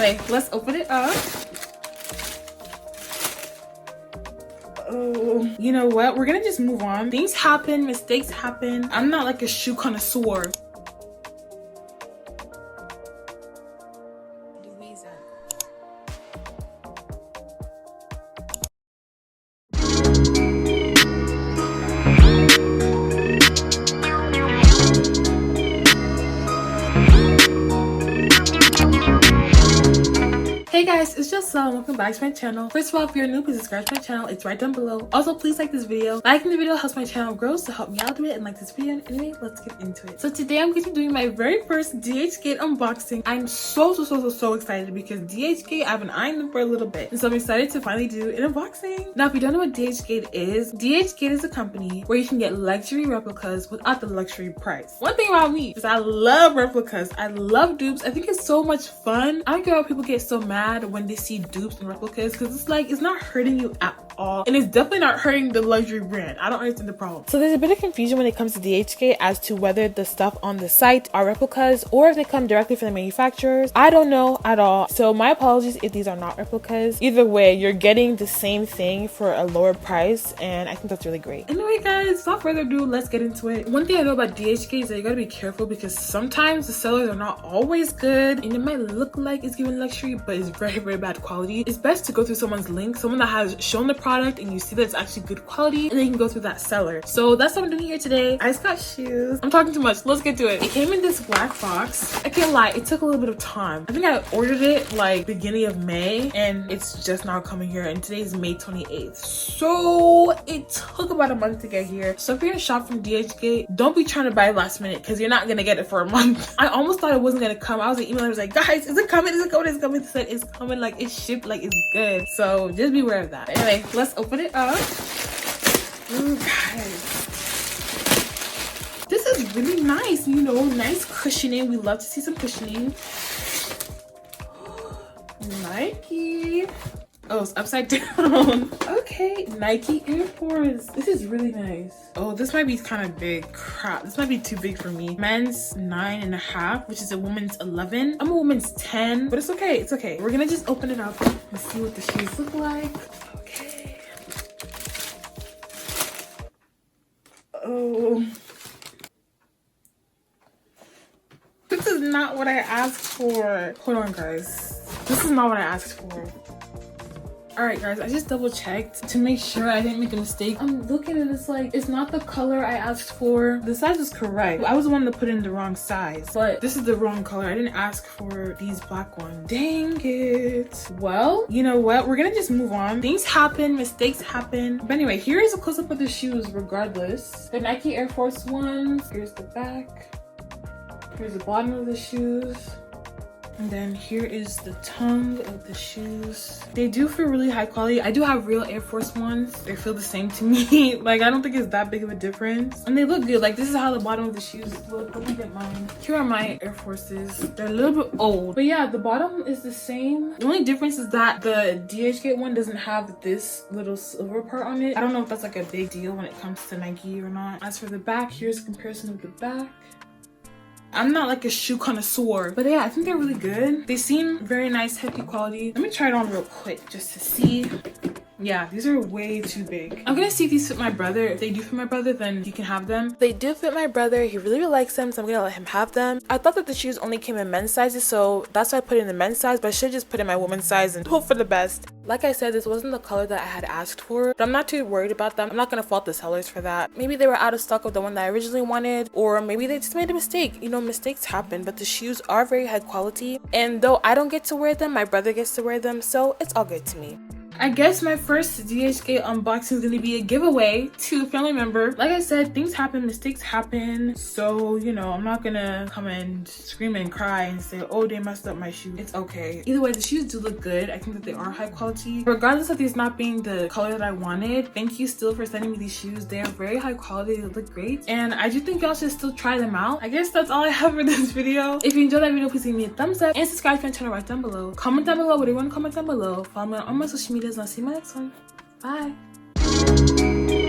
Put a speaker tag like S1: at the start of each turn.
S1: Anyway, let's open it up. Oh, you know what? We're gonna just move on. Things happen, mistakes happen. I'm not like a shoe connoisseur. Hey guys, it's Joselle. Welcome back to my channel. First of all, if you're new, please subscribe to my channel. It's right down below. Also, please like this video. Liking the video helps my channel grow, so help me out with it and like this video. Anyway, let's get into it. So today I'm going to be doing my very first Dhgate unboxing. I'm so excited because Dhgate, I've been eyeing them for a little bit, and so I'm excited to finally do an unboxing. Now, if you don't know what Dhgate is a company where you can get luxury replicas without the luxury price. One thing about me is I love replicas. I love dupes. I think it's so much fun. I don't get why people get so mad when they see dupes and replicas, because it's like, it's not hurting you at all, and it's definitely not hurting the luxury brand. I don't understand the problem. So there's a bit of confusion when it comes to Dhgate as to whether the stuff on the site are replicas or if they come directly from the manufacturers. I don't know at all, so my apologies if these are not replicas. Either way, you're getting the same thing for a lower price, and I think that's really great. Anyway guys, without further ado, let's get into it. One thing I know about Dhgate is that you gotta be careful because sometimes the sellers are not always good, and it might look like it's giving luxury, but it's very bad quality. It's best to go through someone's link, someone that has shown the product and you see that it's actually good quality, and then you can go through that seller. So that's what I'm doing here today. I just got shoes. I'm talking too much. Let's get to it. It came in this black box. I can't lie, it took a little bit of time. I think I ordered it like beginning of May, and it's just now coming here, and today's May 28th. So it took about a month to get here. So if you're gonna shop from Dhgate, don't be trying to buy last minute because you're not gonna get it for a month. I almost thought it wasn't gonna come. I was like emailing, I was like, guys, is it coming? Is it coming? Is it coming? They said it's coming, like it's shipped, like it's good. So just be aware of that. Anyway, let's open it up. Ooh, guys, this is really nice, you know, nice cushioning. We love to see some cushioning. Nike. Oh, it's upside down. Okay, Nike Air Force. This is really nice. Oh, this might be kind of big. Crap, this might be too big for me. Men's 9.5, which is a woman's 11. I'm a woman's 10, but it's okay. It's okay. We're gonna just open it up and see what the shoes look like. Okay. Oh. This is not what I asked for. Hold on, guys. This is not what I asked for. All right guys, I just double checked to make sure I didn't make a mistake. I'm looking at this like, it's not the color I asked for. The size is correct. I was the one that put in the wrong size, but this is the wrong color. I didn't ask for these black ones. Dang it. Well, you know what? We're gonna just move on. Things happen, mistakes happen. But anyway, here is a close-up of the shoes regardless. The Nike Air Force ones. Here's the back. Here's the bottom of the shoes. And then here is the tongue of the shoes. They do feel really high quality. I do have real Air Force ones. They feel the same to me. Like, I don't think it's that big of a difference. And they look good. Like, this is how the bottom of the shoes look. Let me get mine. Here are my Air Forces. They're a little bit old. But yeah, the bottom is the same. The only difference is that the Dhgate one doesn't have this little silver part on it. I don't know if that's like a big deal when it comes to Nike or not. As for the back, here's a comparison of the back. I'm not like a shoe connoisseur, but yeah, I think they're really good. They seem very nice, hefty quality. Let me try it on real quick just to see. Yeah, these are way too big. I'm gonna see if these fit my brother. If they do fit my brother, then he can have them. They do fit my brother. He really likes them, so I'm gonna let him have them. I thought that the shoes only came in men's sizes, so that's why I put it in the men's size, but I should just put in my woman's size and hope for the best. Like I said, this wasn't the color that I had asked for, but I'm not too worried about them. I'm not gonna fault the sellers for that. Maybe they were out of stock of the one that I originally wanted, or maybe they just made a mistake. You know, mistakes happen, but the shoes are very high quality, and though I don't get to wear them, my brother gets to wear them, so it's all good to me. I guess my first Dhgate unboxing is going to be a giveaway to a family member. Like I said, things happen, mistakes happen. So, you know, I'm not going to come and scream and cry and say, oh, they messed up my shoe. It's okay. Either way, the shoes do look good. I think that they are high quality. Regardless of these not being the color that I wanted, thank you still for sending me these shoes. They are very high quality. They look great. And I do think y'all should still try them out. I guess that's all I have for this video. If you enjoyed that video, please give me a thumbs up and subscribe to my channel right down below. Comment down below what you want to comment down below. Follow me on all my social medias and I'll see you in my next one. Bye.